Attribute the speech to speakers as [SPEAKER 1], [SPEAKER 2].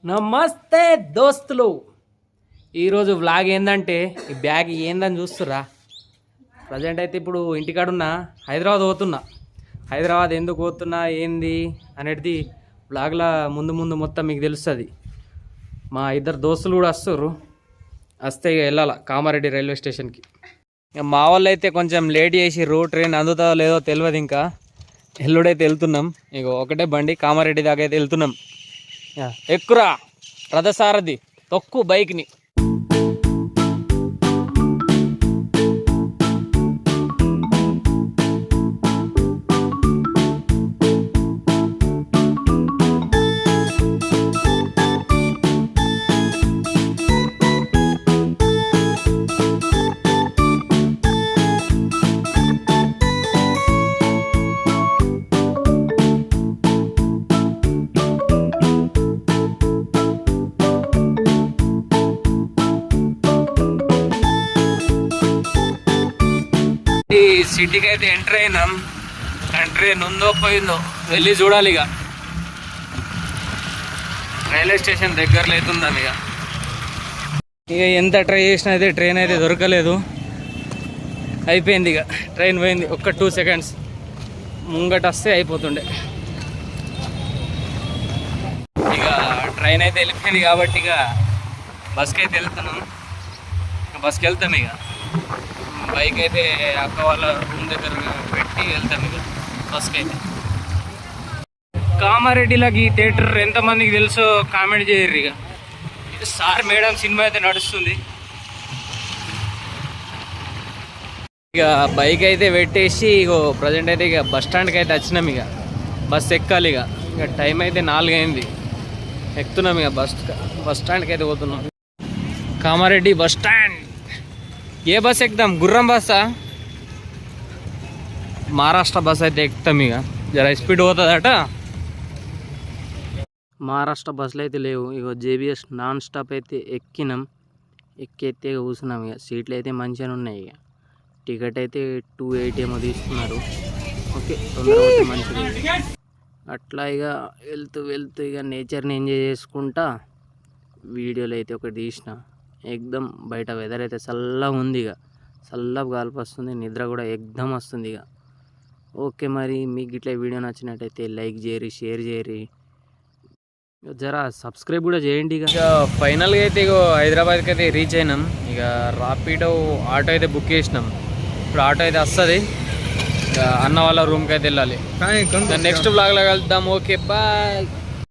[SPEAKER 1] నమస్తే దోస్తులు, ఈరోజు వ్లాగ్ ఏంటంటే ఈ బ్యాగ్ ఏందని చూస్తురా. ప్రజెంట్ అయితే ఇప్పుడు ఇంటికాడున్నా, హైదరాబాద్ పోతున్నా. హైదరాబాద్ ఎందుకు పోతున్నా ఏంది అనేది వ్లాగ్లో ముందు ముందు మొత్తం మీకు తెలుస్తుంది. మా ఇద్దరు దోస్తులు కూడా వస్తారు, వస్తే ఇక వెళ్ళాల కామారెడ్డి రైల్వే స్టేషన్కి. ఇక మా వాళ్ళు అయితే కొంచెం లేట్ చేసిర్రు, ట్రైన్ అందుతుందో లేదో తెలియదు. ఇంకా ఎల్లుడైతే వెళ్తున్నాం. ఇక ఒకటే బండి కామారెడ్డి దాకా అయితే వెళ్తున్నాం. ఎక్కురా రథసారథి, తొక్కు బైక్ని. సిటీకి అయితే ఎంటర్ అయినాం. ట్రైన్ ఉందో పోయిందో వెళ్ళి చూడాలి. ఇక రైల్వే స్టేషన్ దగ్గరలో అవుతుందాం. ఇక ఎంత ట్రై చేసినా అయితే ట్రైన్ అయితే దొరకలేదు, అయిపోయింది. ఇక ట్రైన్ పోయింది. ఒక్క 2 seconds ముంగట వస్తే అయిపోతుండే. ఇక ట్రైన్ అయితే వెళ్ళిపోయింది కాబట్టి ఇక బస్కి అయితే వెళ్తున్నాం. బస్కి వెళ్తాం. ఇక బైక్ అయితే అక్క వాళ్ళ రూమ్ దగ్గర పెట్టి వెళ్తాం. ఇక బస్కి అయితే కామారెడ్డిలోకి ఈ థియేటర్ ఎంతమందికి తెలుసో కామెంట్ చేయరు. ఇక సార్ మేడం సినిమా అయితే నడుస్తుంది. ఇక బైక్ అయితే పెట్టేసి ఇగో ప్రజెంట్ అయితే ఇక బస్ స్టాండ్కి అయితే వచ్చినాం. ఇక బస్ ఎక్కాలి. ఇక టైం అయితే 4 అయింది. ఎక్కుతున్నాం. ఇక బస్ స్టాండ్కి అయితే పోతున్నాం. Kamareddy bus stand. ఏ బస్ ఎక్కుతాం? గుర్రం బస్సా? మహారాష్ట్ర బస్ అయితే ఎక్కుతాం. ఇక జర స్పీడ్ పోతుందట. మహారాష్ట్ర బస్సులు అయితే లేవు. ఇక జేబీఎస్ నాన్ స్టాప్ అయితే ఎక్కినాం. ఎక్కితే కూర్చున్నాం. ఇక సీట్లు అయితే మంచిగానే ఉన్నాయి. ఇక టికెట్ అయితే 280 ఏమో తీసుకున్నారు. ఓకే, తొందరగా అయితే మంచిగా. అట్లా ఇక వెళ్తూ ఇక నేచర్ని ఎంజాయ్ చేసుకుంటా వీడియోలు అయితే ఒకటి తీసిన. ఎక్దమ్ బయట వెదర్ అయితే చల్లగా ఉంది. ఇక చల్లగా గాలి వస్తుంది, నిద్ర కూడా ఎక్దమ్ వస్తుంది. ఇక ఓకే, మరి మీకు ఇట్లా వీడియో నచ్చినట్టయితే లైక్ చేయరి, షేర్ చేయరి, జరా సబ్స్క్రైబ్ కూడా చేయండి. ఇక ఫైనల్గా అయితే ఇక హైదరాబాద్కి అయితే రీచ్ అయినాం. ఇక రాపిడో ఆటో అయితే బుక్ చేసినాం. ఇప్పుడు ఆటో అయితే వస్తుంది. ఇక అన్న వాళ్ళ రూమ్కి అయితే వెళ్ళాలి. నెక్స్ట్ బ్లాగ్లో కలుద్దాం. Okay, bye.